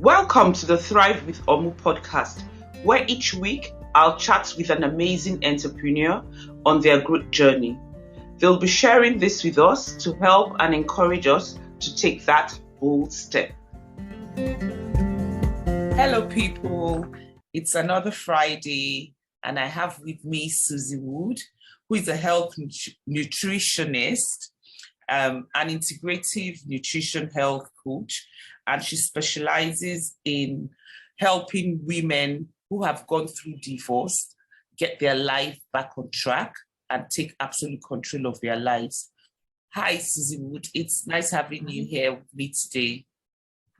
Welcome to the Thrive with Omu Podcast, where each week I'll chat with an amazing entrepreneur on their growth journey. They'll be sharing this with us to help and encourage us to take that bold step. Hello, people. It's another Friday, and I have with me Suzy Wood, who is a health nutritionist, an integrative nutrition health coach, and she specializes in helping women who have gone through divorce get their life back on track and take absolute control of their lives. Hi, Suzy Wood. It's nice having you here with me today.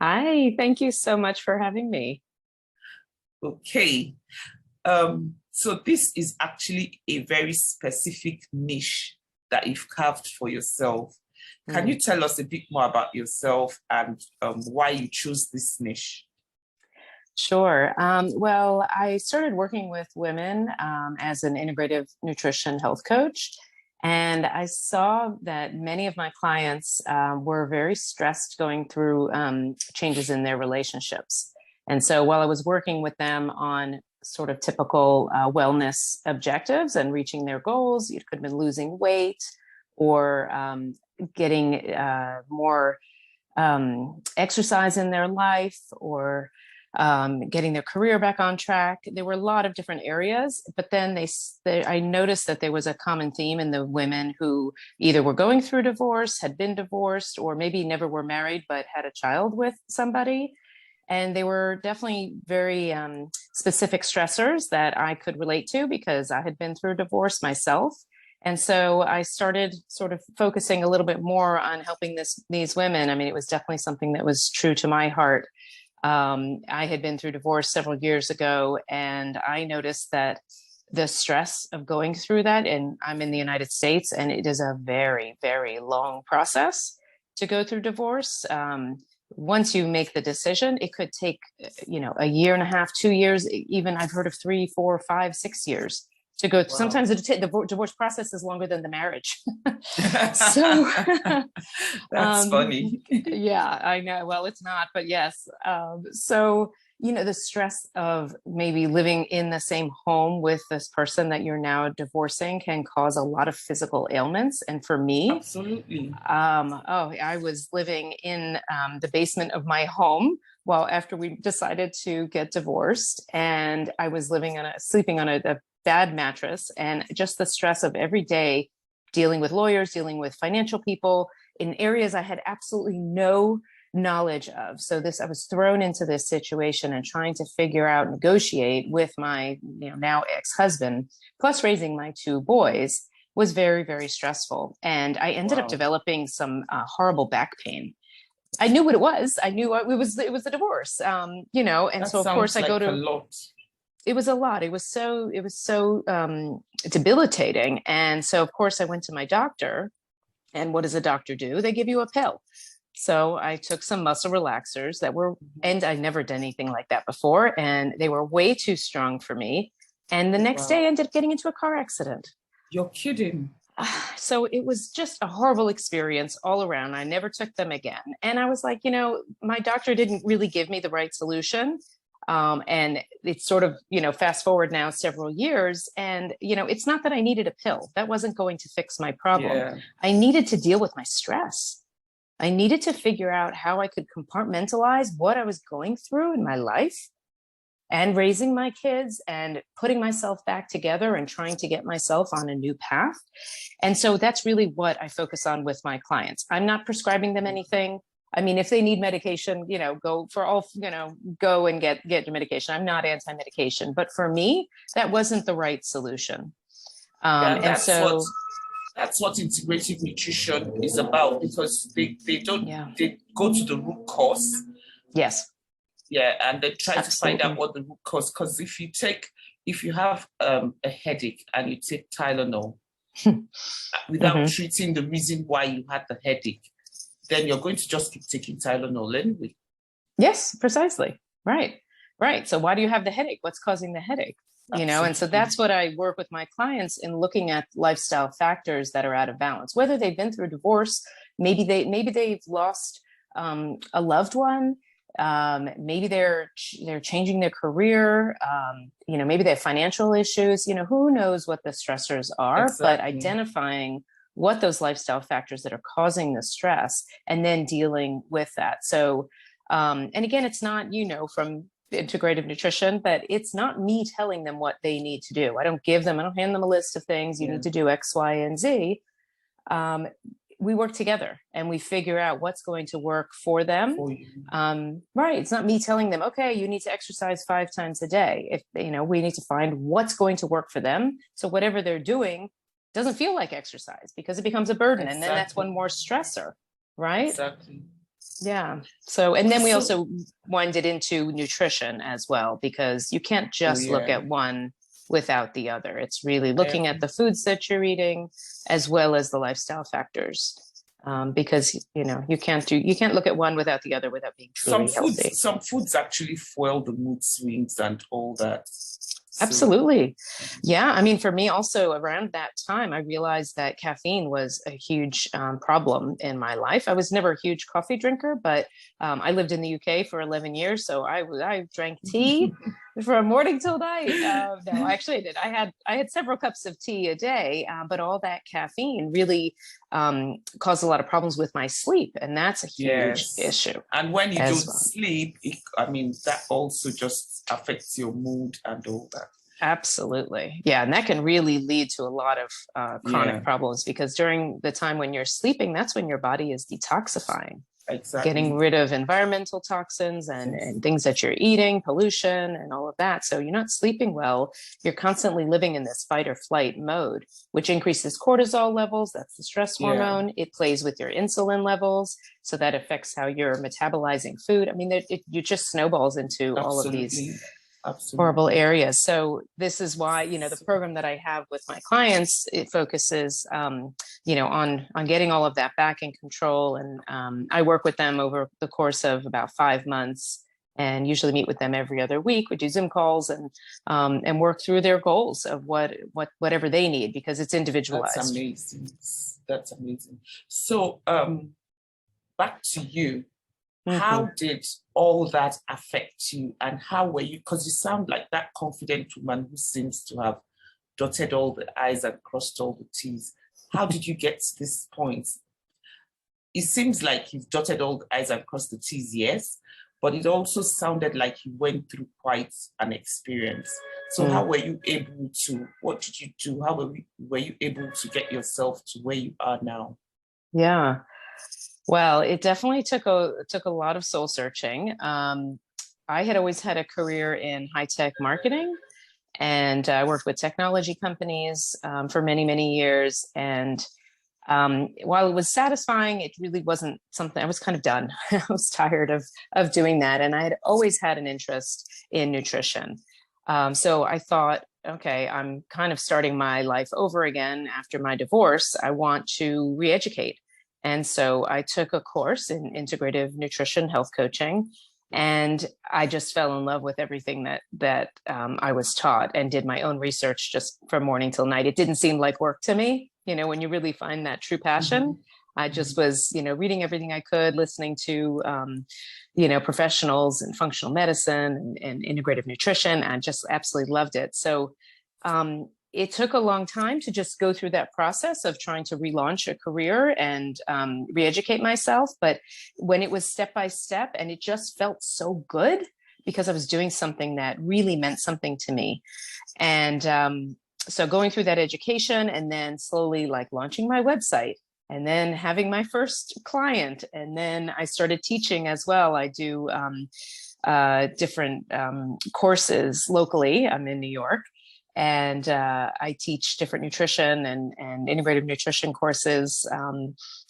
Hi, thank you so much for having me. Okay. So this is actually a very specific niche that you've carved for yourself. Can you tell us a bit more about yourself and why you chose this niche? Sure. Well, I started working with women as an integrative nutrition health coach, and I saw that many of my clients were very stressed going through changes in their relationships. And so while I was working with them on sort of typical wellness objectives and reaching their goals, it could have been losing weight or getting more exercise in their life or getting their career back on track. There were a lot of different areas, but then I noticed that there was a common theme in the women who either were going through divorce, had been divorced, or maybe never were married, but had a child with somebody. And they were definitely very specific stressors that I could relate to because I had been through divorce myself. And so I started sort of focusing a little bit more on helping these women. I mean, it was definitely something that was true to my heart. I had been through divorce several years ago, and I noticed that the stress of going through that, and I'm in the United States, and it is a very, very long process to go through divorce. Once you make the decision, it could take, a year and a half, 2 years, even I've heard of 3, 4, 5, 6 years to go. Wow. Sometimes the divorce process is longer than the marriage. So that's funny. Yeah, I know. Well, it's not, but yes. So, the stress of maybe living in the same home with this person that you're now divorcing can cause a lot of physical ailments. And for me, absolutely. I was living in the basement of my home after we decided to get divorced, and I was sleeping on a bad mattress, and just the stress of every day dealing with lawyers, dealing with financial people in areas I had absolutely no knowledge of. So I was thrown into this situation and trying to figure out, negotiate with my now ex-husband, plus raising my 2 boys, was very, very stressful. And I ended up developing some horrible back pain. I knew what it was. I knew it was a divorce, and that so of course I go to a lot. It was a lot. It was so debilitating. And so, of course, I went to my doctor. And what does a doctor do? They give you a pill. So I took some muscle relaxers and I'd never done anything like that before. And they were way too strong for me. And the next day I ended up getting into a car accident. You're kidding. So it was just a horrible experience all around. I never took them again. And I was like, my doctor didn't really give me the right solution. And it's sort of, fast forward now several years, and, it's not that I needed a pill. That wasn't going to fix my problem. Yeah. I needed to deal with my stress. I needed to figure out how I could compartmentalize what I was going through in my life and raising my kids and putting myself back together and trying to get myself on a new path. And so that's really what I focus on with my clients. I'm not prescribing them anything. I mean, if they need medication, go and get your medication. I'm not anti-medication, but for me, that wasn't the right solution. That's what integrative nutrition is about, because they go to the root cause. Yes. Yeah, and they try to find out what the root cause. Because if you have a headache and you take Tylenol without treating the reason why you had the headache, then you're going to just keep taking Tylenol anyway. Yes, precisely. Right. So why do you have the headache? What's causing the headache? And so that's what I work with my clients in, looking at lifestyle factors that are out of balance, whether they've been through divorce, maybe they've lost a loved one, Maybe they're changing their career. Maybe they have financial issues. Who knows what the stressors are, but Exactly. identifying what those lifestyle factors that are causing the stress and then dealing with that. So, and again, it's not, from integrative nutrition, but it's not me telling them what they need to do. I don't hand them a list of things. You need to do X, Y, and Z. We work together and we figure out what's going to work for them. Right. It's not me telling them, okay, you need to exercise 5 times a day. We need to find what's going to work for them. So whatever they're doing doesn't feel like exercise because it becomes a burden. Exactly. And then that's one more stressor. Right. Exactly. Yeah. So, and then we also wind it into nutrition as well, because you can't just look at one without the other. It's really looking at the foods that you're eating as well as the lifestyle factors. Because you can't look at one without the other without being truly healthy. Some foods actually fuel the mood swings and all that. Absolutely. Yeah. I mean, for me also around that time, I realized that caffeine was a huge problem in my life. I was never a huge coffee drinker, but I lived in the UK for 11 years. So I drank tea from morning till night. No, actually I did. I had several cups of tea a day, but all that caffeine really caused a lot of problems with my sleep. And that's a huge issue. And when you don't sleep, that also just affects your mood and all that. Absolutely. Yeah. And that can really lead to a lot of chronic problems, because during the time when you're sleeping, that's when your body is detoxifying. Exactly. Getting rid of environmental toxins and things that you're eating, pollution and all of that. So you're not sleeping well. You're constantly living in this fight or flight mode, which increases cortisol levels. That's the stress hormone. It plays with your insulin levels. So that affects how you're metabolizing food. I mean, it just snowballs into all of these horrible areas. So this is why, the program that I have with my clients, it focuses, on getting all of that back in control. And I work with them over the course of about 5 months and usually meet with them every other week. We do Zoom calls and work through their goals of whatever they need, because it's individualized. That's amazing. So, back to you. How did all that affect you, and how were you? Because you sound like that confident woman who seems to have dotted all the I's and crossed all the T's. How did you get to this point? It seems like you've dotted all the I's and crossed the T's, yes, but it also sounded like you went through quite an experience. So how were you able to, what did you do? How were you able to get yourself to where you are now? Yeah. Well, it definitely took a lot of soul searching. I had always had a career in high-tech marketing, and I worked with technology companies for many, many years. And while it was satisfying, it really wasn't something. I was kind of done. I was tired of doing that, and I had always had an interest in nutrition. So I thought, okay, I'm kind of starting my life over again after my divorce. I want to re-educate. And so I took a course in integrative nutrition health coaching, and I just fell in love with everything that I was taught, and did my own research just from morning till night. It didn't seem like work to me. When you really find that true passion, I just was, reading everything I could, listening to, professionals in functional medicine and integrative nutrition. I just absolutely loved it. So it took a long time to just go through that process of trying to relaunch a career and re-educate myself. But when it was step by step, and it just felt so good because I was doing something that really meant something to me. And so going through that education, and then slowly launching my website, and then having my first client. And then I started teaching as well. I do different courses locally. I'm in New York. And I teach different nutrition and integrative nutrition courses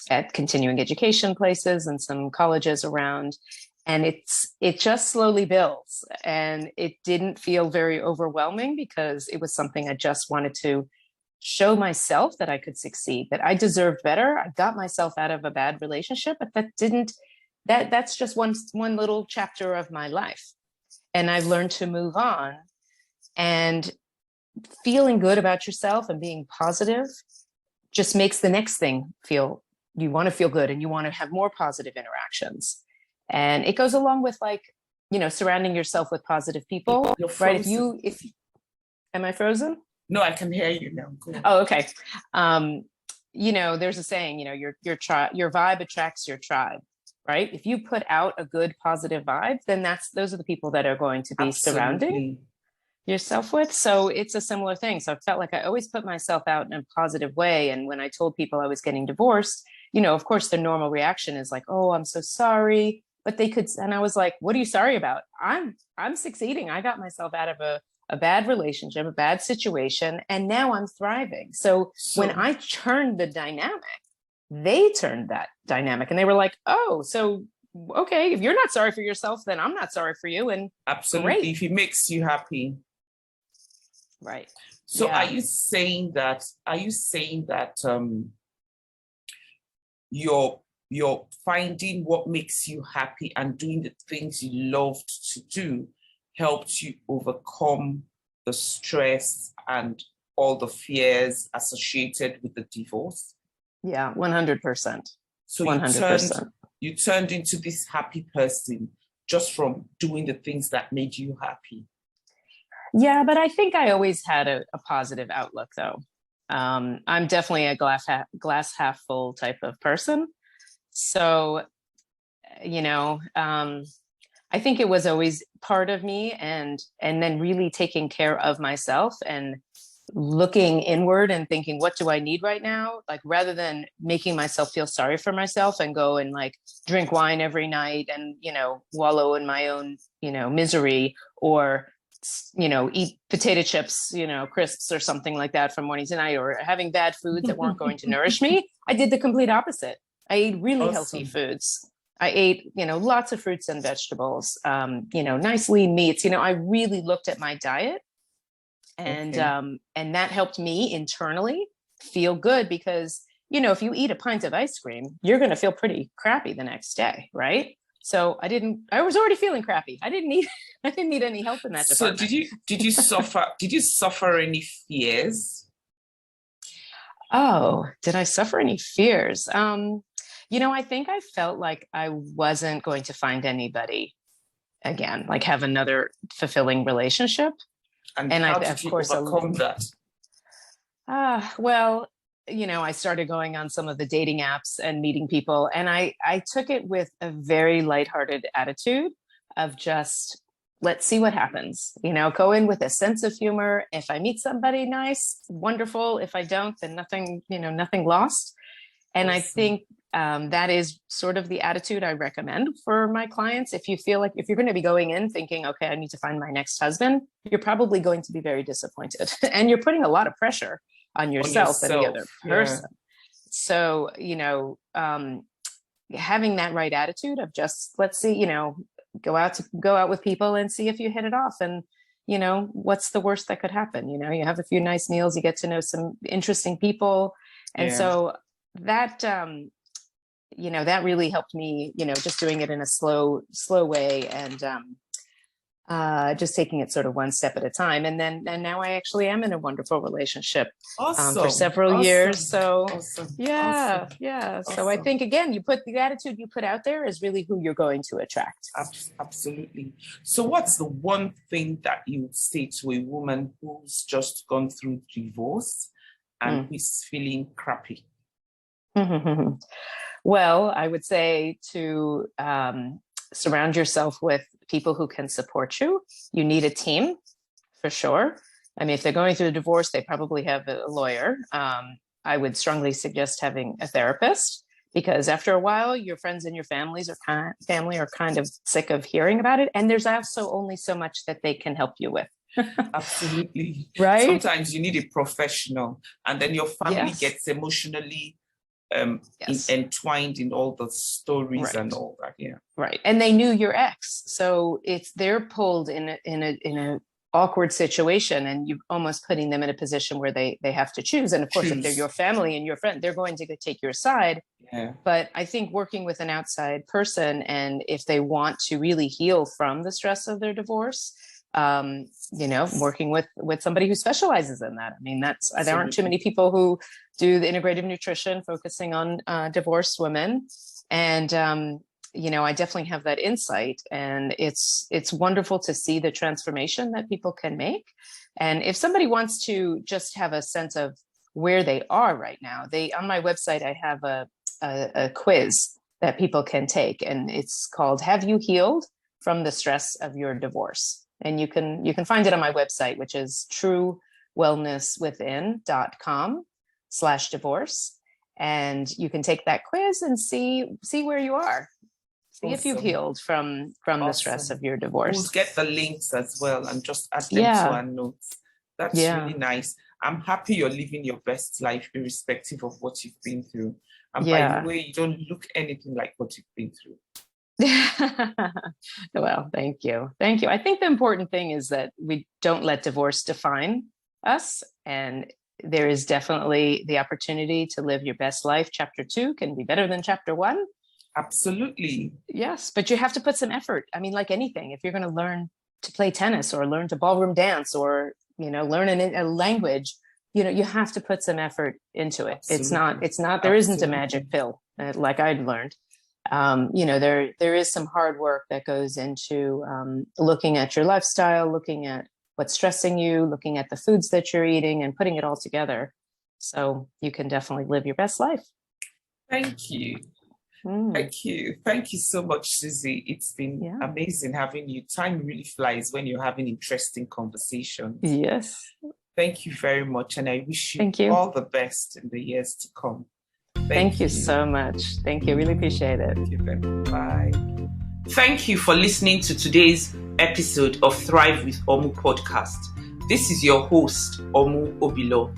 at continuing education places and some colleges around. And it just slowly builds. And it didn't feel very overwhelming, because it was something I just wanted to show myself that I could succeed, that I deserved better. I got myself out of a bad relationship, but that's just one little chapter of my life. And I've learned to move on. And feeling good about yourself and being positive just makes the next thing you want to feel good, and you want to have more positive interactions. And it goes along with like, surrounding yourself with positive people, You're right? frozen. Am I frozen? No, I can hear you now. Go on. Oh, okay. There's a saying, your vibe attracts your tribe, right? If you put out a good positive vibe, then those are the people that are going to be surrounding Absolutely. yourself with. So it's a similar thing. So I felt like I always put myself out in a positive way. And when I told people I was getting divorced, of course, the normal reaction is like, oh, I'm so sorry. But and I was like, what are you sorry about? I'm succeeding. I got myself out of a bad relationship, a bad situation, and now I'm thriving. So when I turned the dynamic, they turned that dynamic and they were like, oh, so okay, if you're not sorry for yourself, then I'm not sorry for you. And absolutely, great. if it makes you happy. Right. So yeah. Are you saying that you're finding what makes you happy and doing the things you loved to do helped you overcome the stress and all the fears associated with the divorce? Yeah, 100%. So 100%. You turned into this happy person just from doing the things that made you happy. Yeah, but I think I always had a positive outlook, though. I'm definitely a glass half full type of person. So, I think it was always part of me, and then really taking care of myself and looking inward and thinking, what do I need right now? Like, rather than making myself feel sorry for myself and go and like drink wine every night and, wallow in my own, misery, or, eat potato chips, crisps or something like that from morning to night, or having bad foods that weren't going to nourish me. I did the complete opposite. I ate really healthy foods. I ate, lots of fruits and vegetables, nice lean meats. I really looked at my diet, and that helped me internally feel good, because, if you eat a pint of ice cream, you're going to feel pretty crappy the next day. Right. So I was already feeling crappy. I didn't need any help in that department. So did you suffer any fears? Oh, did I suffer any fears? I think I felt like I wasn't going to find anybody again, like have another fulfilling relationship. And how did you overcome that? Well, I started going on some of the dating apps and meeting people, and I took it with a very lighthearted attitude of just, let's see what happens. Go in with a sense of humor. If I meet somebody nice, wonderful. If I don't, then nothing lost. And awesome. I think that is sort of the attitude I recommend for my clients. If you feel like, if you're going to be going in thinking, okay, I need to find my next husband, you're probably going to be very disappointed. And you're putting a lot of pressure on yourself and the other person. Yeah. So, having that right attitude of just, let's see, go out with people and see if you hit it off. And, what's the worst that could happen? You have a few nice meals, you get to know some interesting people. And so that, that really helped me, just doing it in a slow way, and just taking it sort of one step at a time. And now I actually am in a wonderful relationship for several years. So yeah. So I think, again, the attitude you put out there is really who you're going to attract. Absolutely. So what's the one thing that you would say to a woman who's just gone through divorce and who's feeling crappy? Well, I would say to surround yourself with people who can support you. You need a team, for sure. I mean, if they're going through a divorce, they probably have a lawyer. I would strongly suggest having a therapist, because after a while, your friends and your family are kind of sick of hearing about it. And there's also only so much that they can help you with. Absolutely. Right? Sometimes you need a professional, and then your family gets emotionally entwined in all the stories and all that. Right. And they knew your ex, so they're pulled in a awkward situation, and you're almost putting them in a position where they have to choose. And of course, if they're your family and your friend, they're going to take your side. But I think working with an outside person, and if they want to really heal from the stress of their divorce, working with somebody who specializes in that. I mean, there aren't too many people who do the integrative nutrition focusing on divorced women. And, I definitely have that insight, and it's wonderful to see the transformation that people can make. And if somebody wants to just have a sense of where they are right now, on my website, I have a quiz that people can take, and it's called "Have You Healed from the Stress of Your Divorce?" And you can find it on my website, which is truewellnesswithin.com/divorce. And you can take that quiz and see where you are. See if you've healed from the stress of your divorce. We'll get the links as well and just add them to our notes. That's really nice. I'm happy you're living your best life irrespective of what you've been through. And by the way, you don't look anything like what you've been through. Well, thank you. Thank you. I think the important thing is that we don't let divorce define us. And there is definitely the opportunity to live your best life. Chapter 2 can be better than chapter 1. Absolutely. Yes, but you have to put some effort. I mean, like anything, if you're going to learn to play tennis or learn to ballroom dance or, learn a language, you have to put some effort into it. Absolutely. It's not, there isn't a magic pill like I'd learned. There is some hard work that goes into looking at your lifestyle, looking at what's stressing you, looking at the foods that you're eating and putting it all together. So you can definitely live your best life. Thank you. Thank you. Thank you so much, Suzy. It's been amazing having you. Time really flies when you're having interesting conversations. Yes. Thank you very much. And I wish you all the best in the years to come. Thank you so much. Thank you. Really appreciate it. Thank you. Bye. Thank you for listening to today's episode of Thrive with Omu Podcast. This is your host, Omu Obilo.